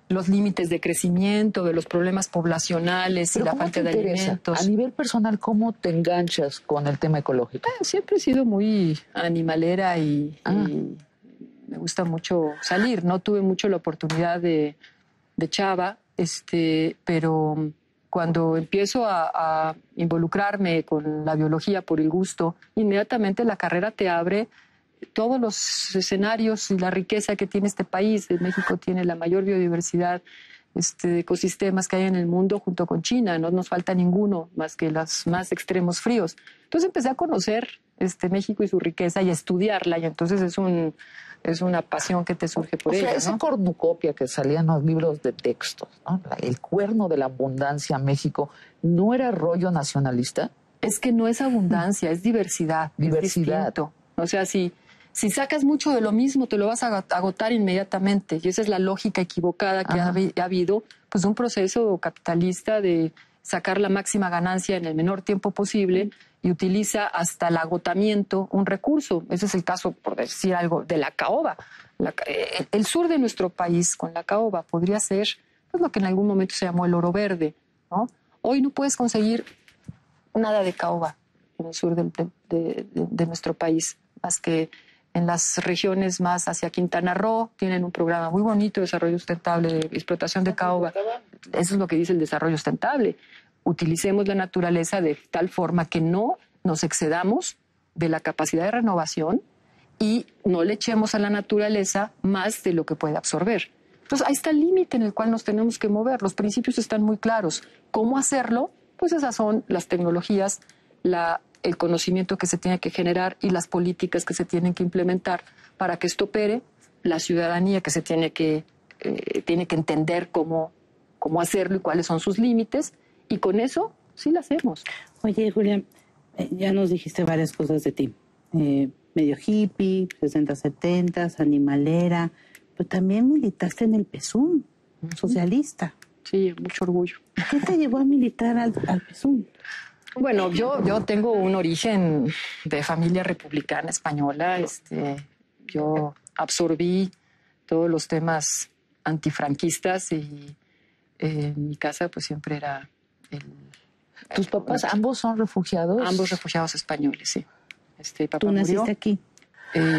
los límites de crecimiento, de los problemas poblacionales. Pero y la falta de alimentos. A nivel personal, ¿cómo te enganchas con el tema ecológico? Siempre he sido muy animalera y me gusta mucho salir. No tuve mucho la oportunidad de chava, pero cuando empiezo a involucrarme con la biología por el gusto, inmediatamente la carrera te abre todos los escenarios y la riqueza que tiene este país. México tiene la mayor biodiversidad de ecosistemas que hay en el mundo junto con China. No nos falta ninguno más que los más extremos fríos. Entonces empecé a conocer México y su riqueza y a estudiarla, y entonces es una pasión que te surge por ella, ¿no? Esa cornucopia que salía en los libros de texto, ¿no? El cuerno de la abundancia México, ¿no era rollo nacionalista? Es que no es abundancia, es diversidad. Diversidad. Es distinto. O sea, si sacas mucho de lo mismo, te lo vas a agotar inmediatamente. Y esa es la lógica equivocada que ha habido, pues, un proceso capitalista de sacar la máxima ganancia en el menor tiempo posible y utiliza hasta el agotamiento un recurso. Ese es el caso, por decir algo, de la caoba. El sur de nuestro país con la caoba podría ser pues, lo que en algún momento se llamó el oro verde, ¿no? Hoy no puedes conseguir nada de caoba en el sur de nuestro país, más que en las regiones más hacia Quintana Roo. Tienen un programa muy bonito de desarrollo sustentable, de explotación de caoba. Eso es lo que dice el desarrollo sustentable. Utilicemos la naturaleza de tal forma que no nos excedamos de la capacidad de renovación y no le echemos a la naturaleza más de lo que puede absorber. Entonces, ahí está el límite en el cual nos tenemos que mover. Los principios están muy claros. ¿Cómo hacerlo? Pues esas son las tecnologías, el conocimiento que se tiene que generar y las políticas que se tienen que implementar para que esto opere, la ciudadanía que se tiene que entender cómo hacerlo y cuáles son sus límites, y con eso sí lo hacemos. Oye, Julia, ya nos dijiste varias cosas de ti. Medio hippie, 60, 70, animalera, pero también militaste en el PSUM, socialista. Sí, mucho orgullo. ¿Qué te llevó a militar al PSUM? Bueno, yo tengo un origen de familia republicana española. Yo absorbí todos los temas antifranquistas y en mi casa pues siempre era ¿Tus papás ambos son refugiados? Ambos refugiados españoles, sí. Papá ¿Tú naciste murió. aquí?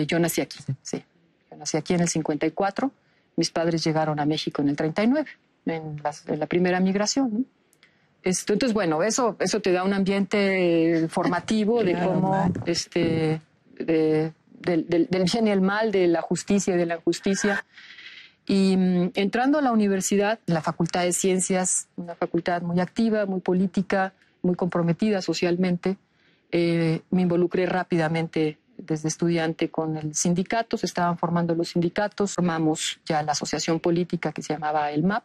Yo nací aquí, sí. Yo nací aquí en el 54. Mis padres llegaron a México en el 39, en la primera migración, ¿no? Entonces, bueno, eso te da un ambiente formativo de cómo, del bien y el mal, de la justicia y de la injusticia. Y entrando a la universidad, la Facultad de Ciencias, una facultad muy activa, muy política, muy comprometida socialmente, me involucré rápidamente desde estudiante con el sindicato. Se estaban formando los sindicatos, formamos ya la asociación política que se llamaba el MAP,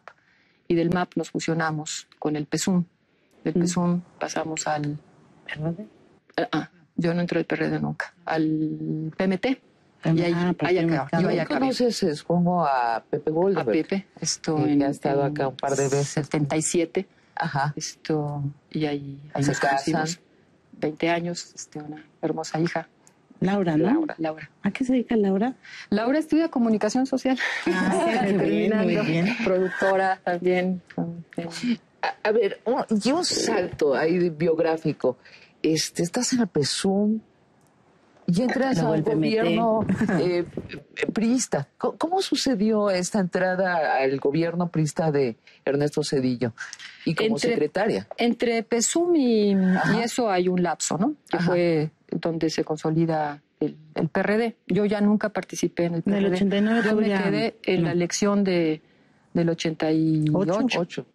y del MAP nos fusionamos con el PSUM. Del PSUM pasamos al... ¿PRD? Yo no entré al PRD nunca. Al PMT. Y ahí acabé. ¿Conoces, supongo, a Pepe Goldberg? A Pepe. Que ha estado acá un par de veces. 77. Ajá. Y ahí se nos casan. conocimos. 20 años, una hermosa hija. Laura, ¿no? Laura. ¿A qué se dedica Laura? Laura estudia comunicación social. Qué bien, muy bien. Productora también. A ver, y un salto ahí biográfico. Estás en el PSUM y entras Luego al el PMT. gobierno priista. ¿Cómo sucedió esta entrada al gobierno priista de Ernesto Zedillo y como secretaria? Entre PSUM y eso hay un lapso, ¿no? Que fue donde se consolida el PRD. Yo ya nunca participé en el PRD. Del 89 yo me quedé en la elección del 88.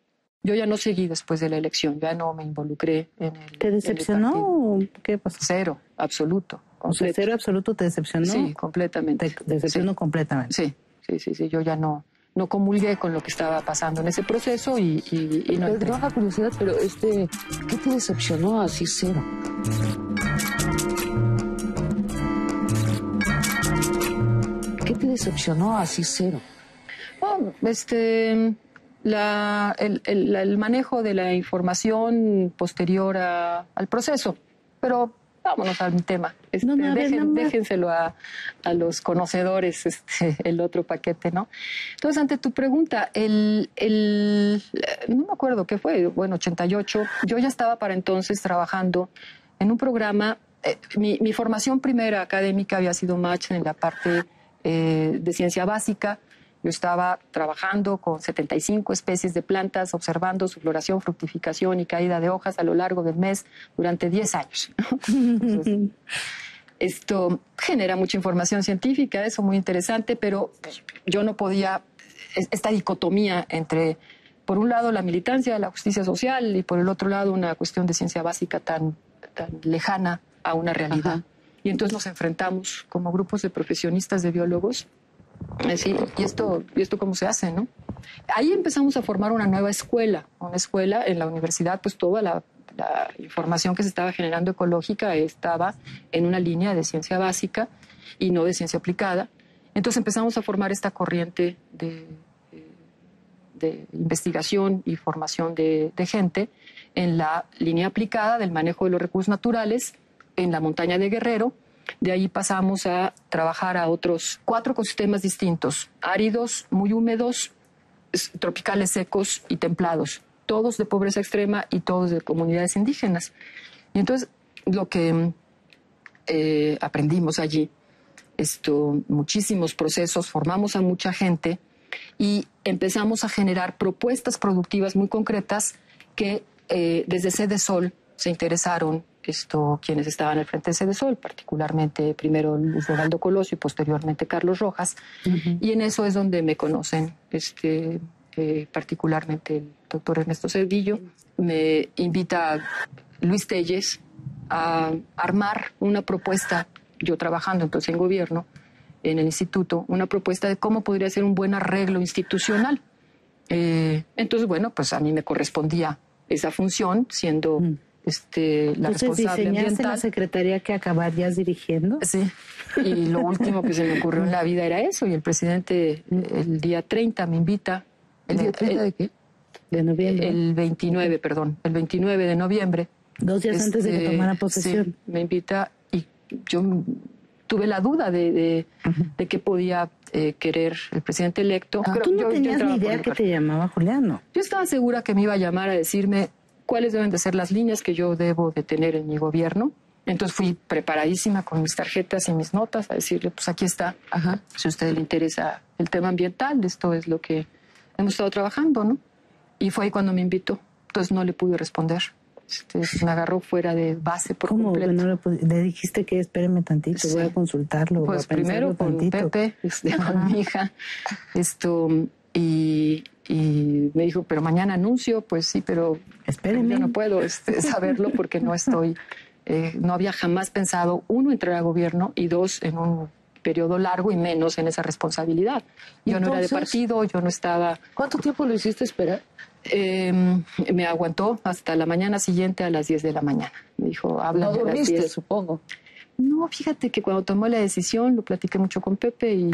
Yo ya no seguí después de la elección, ya no me involucré en el... ¿Te decepcionó o qué pasó? Cero, absoluto. O sea, cero absoluto te decepcionó. Sí, completamente. Te decepcionó completamente. Sí. Yo ya no comulgué con lo que estaba pasando en ese proceso y no entré. Perdón la curiosidad, pero ¿qué te decepcionó así cero? ¿Qué te decepcionó así cero? El manejo de la información posterior al proceso. Pero vámonos al tema. Déjenselo a los conocedores, el otro paquete, ¿no? Entonces, ante tu pregunta, no me acuerdo qué fue, 88, yo ya estaba para entonces trabajando en un programa. Mi formación primera académica había sido más en la parte de ciencia básica. Yo estaba trabajando con 75 especies de plantas, observando su floración, fructificación y caída de hojas a lo largo del mes durante 10 años. Entonces, esto genera mucha información científica, eso muy interesante, pero yo no podía, esta dicotomía entre, por un lado, la militancia, la justicia social, y por el otro lado, una cuestión de ciencia básica tan lejana a una realidad. Y entonces nos enfrentamos como grupos de profesionistas, de biólogos. Sí, ¿y esto cómo se hace, no? Ahí empezamos a formar una nueva escuela, en la universidad, pues toda la información que se estaba generando ecológica estaba en una línea de ciencia básica y no de ciencia aplicada. Entonces empezamos a formar esta corriente de investigación y formación de gente en la línea aplicada del manejo de los recursos naturales en la montaña de Guerrero. De ahí pasamos a trabajar a otros 4 ecosistemas distintos, áridos, muy húmedos, tropicales secos y templados, todos de pobreza extrema y todos de comunidades indígenas. Y entonces lo que aprendimos allí, muchísimos procesos, formamos a mucha gente y empezamos a generar propuestas productivas muy concretas que desde Sede Sol se interesaron quienes estaban al frente de Sede Sol, particularmente primero Luis Donaldo Colosio y posteriormente Carlos Rojas. Y en eso es donde me conocen, particularmente el doctor Ernesto Zedillo. Me invita Luis Telles a armar una propuesta, yo trabajando entonces en gobierno, en el instituto, una propuesta de cómo podría ser un buen arreglo institucional. Entonces, bueno, pues a mí me correspondía esa función, siendo la Entonces, responsable ¿diseñaste ambiental. la secretaría que acabarías dirigiendo? Sí, y lo último que se me ocurrió en la vida era eso, y el presidente el día 30 me invita. ¿El día 30 de qué? De noviembre. El 29, perdón, el 29 de noviembre. 2 días antes de que tomara posesión. Sí, me invita y yo tuve la duda de qué podía querer el presidente electo. Tú no tenías ni idea que te te llamaba Juliano. Yo estaba segura que me iba a llamar a decirme cuáles deben de ser las líneas que yo debo de tener en mi gobierno. Entonces fui preparadísima con mis tarjetas y mis notas a decirle, pues aquí está, si a usted le interesa el tema ambiental, esto es lo que hemos estado trabajando, ¿no? Y fue ahí cuando me invitó. Entonces no le pude responder. Me agarró fuera de base por ¿Cómo? completo. No le dijiste que espéreme tantito, Sí. voy a consultarlo. Pues voy a primero con tantito. Pepe, con mi hija, y me dijo, pero mañana anuncio, pues sí, pero Espéreme. yo no puedo saberlo porque no estoy, no había jamás pensado, uno, entrar a gobierno y dos, en un periodo largo y menos en esa responsabilidad. Yo no era de partido, yo no estaba... ¿Cuánto tiempo lo hiciste esperar? Me aguantó hasta la mañana siguiente a las 10 de la mañana. Me dijo, habla No a las dormiste, 10. supongo. No, fíjate que cuando tomó la decisión lo platiqué mucho con Pepe y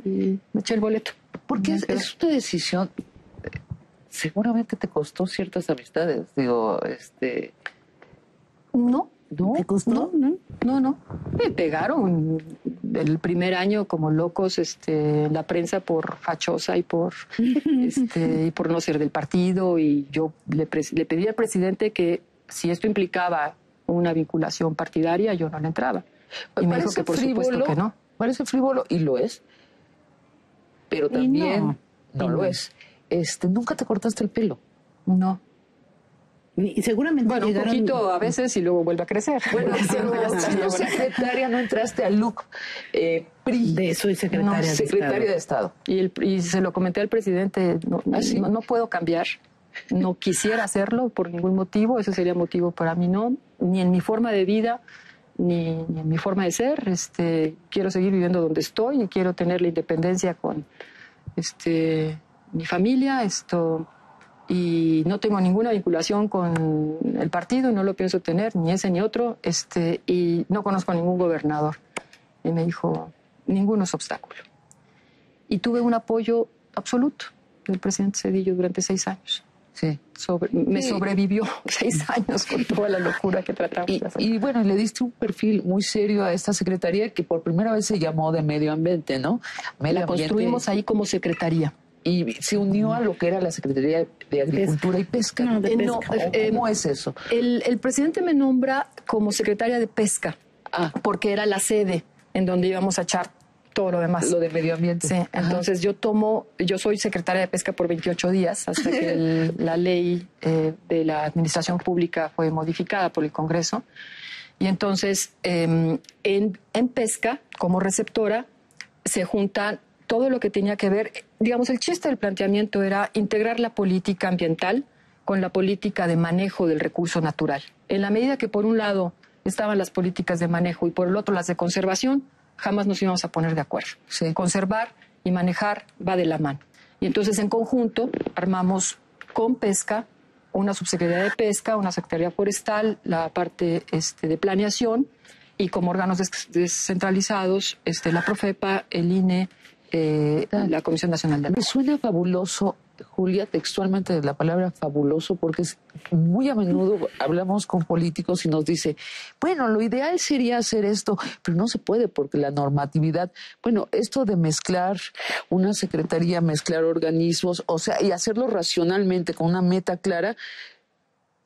me eché el boleto. Porque es una decisión, seguramente te costó ciertas amistades, digo, No, ¿no? ¿Te costó? no. Me pegaron el primer año como locos la prensa por fachosa y por y por no ser del partido, y yo le pedí al presidente que si esto implicaba una vinculación partidaria yo no le entraba. Y me dijo que por supuesto que no. Parece frívolo y lo es, pero también no lo es. Nunca te cortaste el pelo. No. Y seguramente Bueno, llegaron... un poquito a veces y luego vuelve a crecer. Bueno, siendo secretaria no entraste al look PRI. Soy secretaria de secretaria de Estado. Y se lo comenté al presidente, no puedo cambiar, no quisiera hacerlo por ningún motivo, ese sería motivo para mí, no, ni en mi forma de vida, ni en mi forma de ser. Quiero seguir viviendo donde estoy y quiero tener la independencia con mi familia, y no tengo ninguna vinculación con el partido y no lo pienso tener, ni ese ni otro, y no conozco a ningún gobernador. Y me dijo, ninguno es obstáculo. Y tuve un apoyo absoluto del presidente Zedillo durante 6 años. Sí. Me sobrevivió 6 años con toda la locura que tratamos de hacer. Y bueno, le diste un perfil muy serio a esta secretaría que por primera vez se llamó de Medio Ambiente, ¿no? La construimos ahí como secretaría. Y se unió a lo que era la Secretaría de Agricultura y Pesca. No, de pesca. ¿Cómo es eso? El presidente me nombra como secretaria de Pesca, porque era la sede en donde íbamos a echar todo lo demás. Lo de Medio Ambiente. Sí, entonces yo soy secretaria de Pesca por 28 días hasta que la ley de la administración pública fue modificada por el Congreso. Y entonces en Pesca, como receptora, se juntan todo lo que tenía que ver, digamos, el chiste del planteamiento era integrar la política ambiental con la política de manejo del recurso natural. En la medida que por un lado estaban las políticas de manejo y por el otro las de conservación, jamás nos íbamos a poner de acuerdo. Sí. Conservar y manejar va de la mano. Y entonces en conjunto armamos con Pesca una subsecretaría de Pesca, una secretaría forestal, la parte de planeación, y como órganos descentralizados, la Profepa, el INE, la Comisión Nacional de... Me suena fabuloso, Julia, textualmente de la palabra fabuloso, porque muy a menudo hablamos con políticos y nos dice, bueno, lo ideal sería hacer esto, pero no se puede porque la normatividad, bueno, esto de mezclar una secretaría, mezclar organismos, o sea, y hacerlo racionalmente con una meta clara,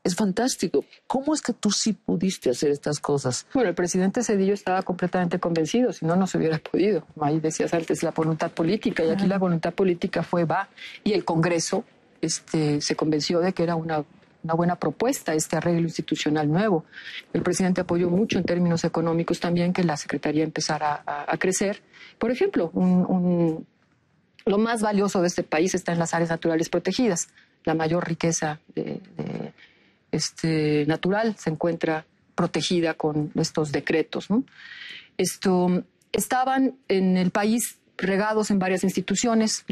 es fantástico. ¿Cómo es que tú sí pudiste hacer estas cosas? Bueno, el presidente Zedillo estaba completamente convencido, si no, no se hubiera podido. Ahí decías antes la voluntad política, y aquí la voluntad política va, y el Congreso se convenció de que era una buena propuesta este arreglo institucional nuevo. El presidente apoyó mucho en términos económicos también que la Secretaría empezara a crecer. Por ejemplo, lo más valioso de este país está en las áreas naturales protegidas. La mayor riqueza natural se encuentra protegida con estos decretos, ¿no? Estaban en el país regados en varias instituciones,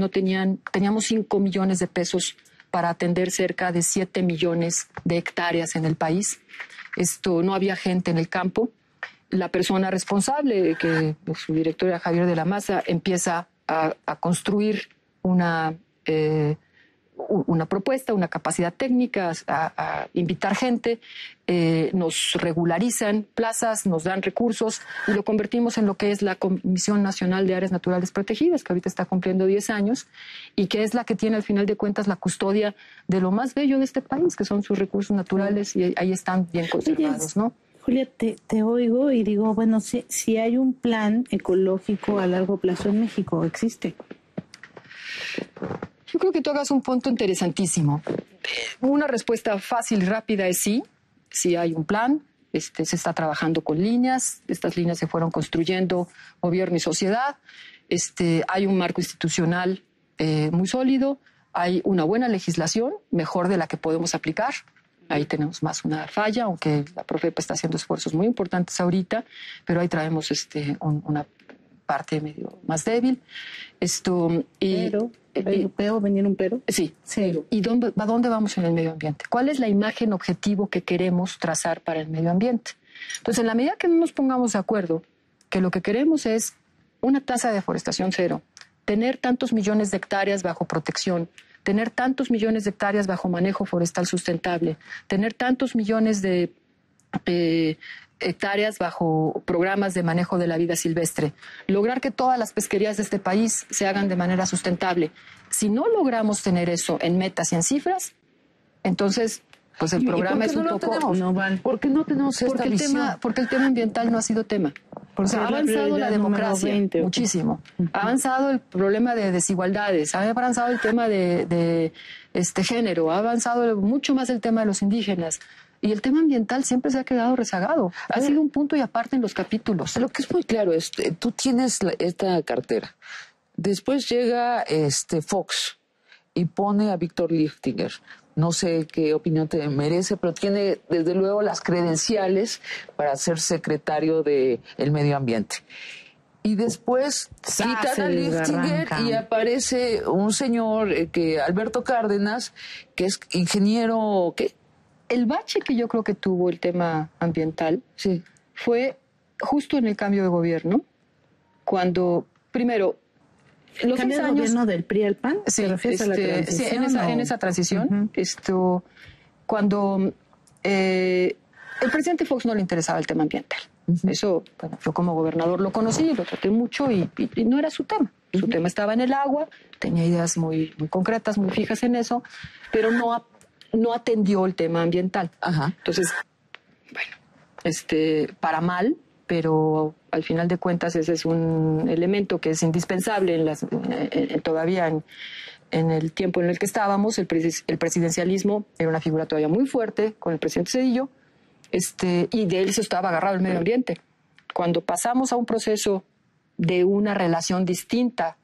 teníamos 5 millones de pesos para atender cerca de 7 millones de hectáreas en el país. No había gente en el campo. La persona responsable, que su director era Javier de la Maza, empieza a construir una propuesta, una capacidad técnica, a invitar gente, nos regularizan plazas, nos dan recursos y lo convertimos en lo que es la Comisión Nacional de Áreas Naturales Protegidas, que ahorita está cumpliendo 10 años y que es la que tiene al final de cuentas la custodia de lo más bello de este país, que son sus recursos naturales, y ahí están bien conservados, ¿no? Julia, te oigo y digo, bueno, si hay un plan ecológico a largo plazo en México, ¿existe? Yo creo que tú hagas un punto interesantísimo. Una respuesta fácil y rápida es sí hay un plan, se está trabajando con líneas, estas líneas se fueron construyendo gobierno y sociedad, hay un marco institucional muy sólido, hay una buena legislación, mejor de la que podemos aplicar. Ahí tenemos más una falla, aunque la Profepa está haciendo esfuerzos muy importantes ahorita, pero ahí traemos una parte medio más débil. ¿Puedo venir un pero? Sí. Cero. ¿Y a dónde vamos en el medio ambiente? ¿Cuál es la imagen objetivo que queremos trazar para el medio ambiente? Entonces, en la medida que no nos pongamos de acuerdo, que lo que queremos es una tasa de deforestación cero, tener tantos millones de hectáreas bajo protección, tener tantos millones de hectáreas bajo manejo forestal sustentable, tener tantos millones de hectáreas bajo programas de manejo de la vida silvestre, lograr que todas las pesquerías de este país se hagan de manera sustentable. Si no logramos tener eso en metas y en cifras, entonces pues el programa es un poco... ¿Por qué no tenemos esta visión? Porque el tema ambiental no ha sido tema. Porque ha avanzado la democracia muchísimo. Ha avanzado el problema de desigualdades, ha avanzado el tema de género, ha avanzado mucho más el tema de los indígenas. Y el tema ambiental siempre se ha quedado rezagado. Ha sido un punto y aparte en los capítulos. Lo que es muy claro es, tú tienes esta cartera. Después llega Fox y pone a Víctor Lichtiger. No sé qué opinión te merece, pero tiene desde luego las credenciales para ser secretario del Medio Ambiente. Y después quitan a Lichtiger y aparece un señor, Alberto Cárdenas, que es ingeniero, ¿qué? El bache que yo creo que tuvo el tema ambiental fue justo en el cambio de gobierno, cuando, primero, los ¿cambio de gobierno del PRI al PAN? Sí, a la transición, sí, en esa transición, cuando el presidente Fox no le interesaba el tema ambiental. Eso, bueno, yo como gobernador lo conocí, lo traté mucho y no era su tema. Su tema estaba en el agua, tenía ideas muy, muy concretas, muy fijas en eso, pero no atendió el tema ambiental. Entonces, bueno, para mal, pero al final de cuentas ese es un elemento que es indispensable todavía en el tiempo en el que estábamos. El presidencialismo era una figura todavía muy fuerte con el presidente Zedillo, y de él se estaba agarrado el medio ambiente. Cuando pasamos a un proceso de una relación distinta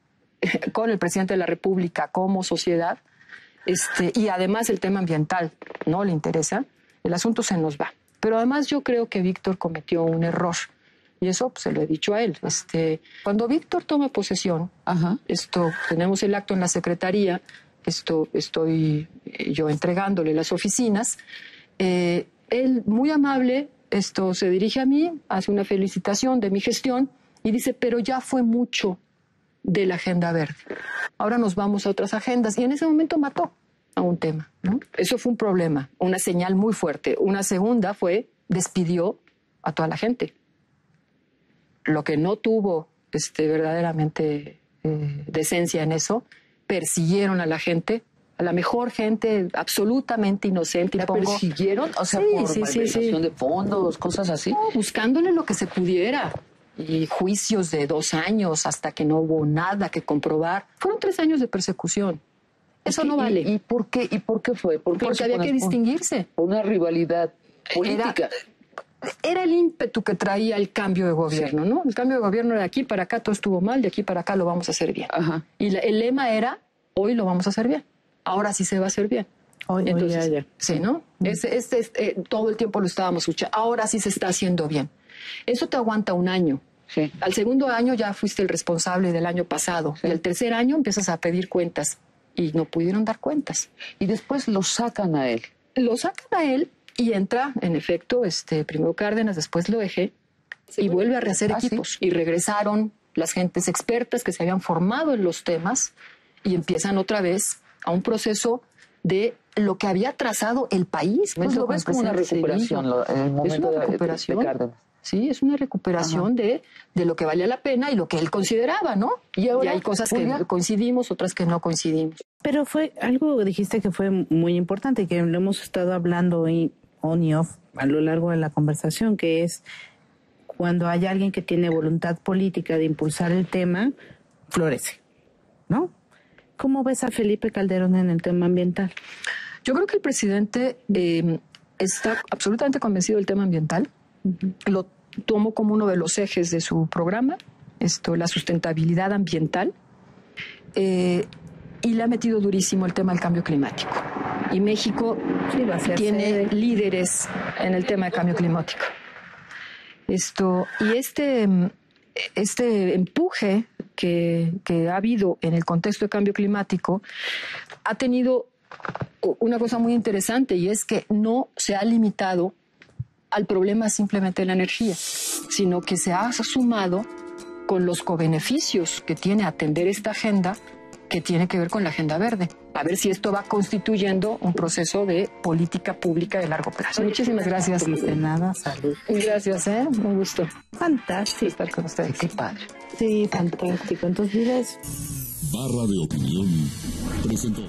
con el presidente de la República como sociedad, y además el tema ambiental no le interesa, el asunto se nos va. Pero además yo creo que Víctor cometió un error, y eso pues, se lo he dicho a él. Cuando Víctor toma posesión, tenemos el acto en la Secretaría, estoy yo entregándole las oficinas, él muy amable se dirige a mí, hace una felicitación de mi gestión y dice, pero ya fue mucho de la agenda verde. Ahora nos vamos a otras agendas. Y en ese momento mató a un tema, ¿no? Eso fue un problema, una señal muy fuerte. Una segunda fue, despidió a toda la gente. Lo que no tuvo verdaderamente decencia en eso, persiguieron a la gente a la mejor gente absolutamente inocente. ¿La persiguieron? O sea, por malversación de fondos, cosas así. No, buscándole lo que se pudiera. Y juicios de 2 años hasta que no hubo nada que comprobar. Fueron 3 años de persecución. Eso no vale. ¿Y por qué fue? Porque había que distinguirse. Por una rivalidad política. Era el ímpetu que traía el cambio de gobierno, ¿no? El cambio de gobierno era de aquí para acá todo estuvo mal, de aquí para acá lo vamos a hacer bien. Ajá. Y el lema era, hoy lo vamos a hacer bien. Ahora sí se va a hacer bien. Entonces, ya. Sí, ¿no? Todo el tiempo lo estábamos escuchando. Ahora sí se está haciendo bien. Eso te aguanta 1 año. Sí. Al segundo año ya fuiste el responsable del año pasado. Sí. Y al tercer año empiezas a pedir cuentas. Y no pudieron dar cuentas. Y después lo sacan a él. Lo sacan a él y entra, en efecto, primero Cárdenas, después lo dejé, y vuelve a rehacer equipos. ¿Sí? Y regresaron las gentes expertas que se habían formado en los temas y empiezan otra vez a un proceso de lo que había trazado el país. Pues lo ves como una recuperación, el momento de Cárdenas. Sí, es una recuperación de lo que valía la pena y lo que él consideraba, ¿no? Y ahora hay cosas que coincidimos, otras que no coincidimos. Pero fue algo, dijiste que fue muy importante, que lo hemos estado hablando hoy on y off a lo largo de la conversación, que es cuando hay alguien que tiene voluntad política de impulsar el tema, florece, ¿no? ¿Cómo ves a Felipe Calderón en el tema ambiental? Yo creo que el presidente está absolutamente convencido del tema ambiental. Lo tomo como uno de los ejes de su programa, la sustentabilidad ambiental, y le ha metido durísimo el tema del cambio climático. Y México tiene líderes en el tema de cambio climático. Y este empuje que ha habido en el contexto de cambio climático ha tenido una cosa muy interesante, y es que no se ha limitado al problema simplemente de la energía, sino que se ha sumado con los cobeneficios que tiene atender esta agenda, que tiene que ver con la agenda verde. A ver si esto va constituyendo un proceso de política pública de largo plazo. Muchísimas gracias. De nada, salud. Gracias, un gusto. Fantástico estar con ustedes. Qué padre. Sí, fantástico. Entonces, Barra de Opinión presentó.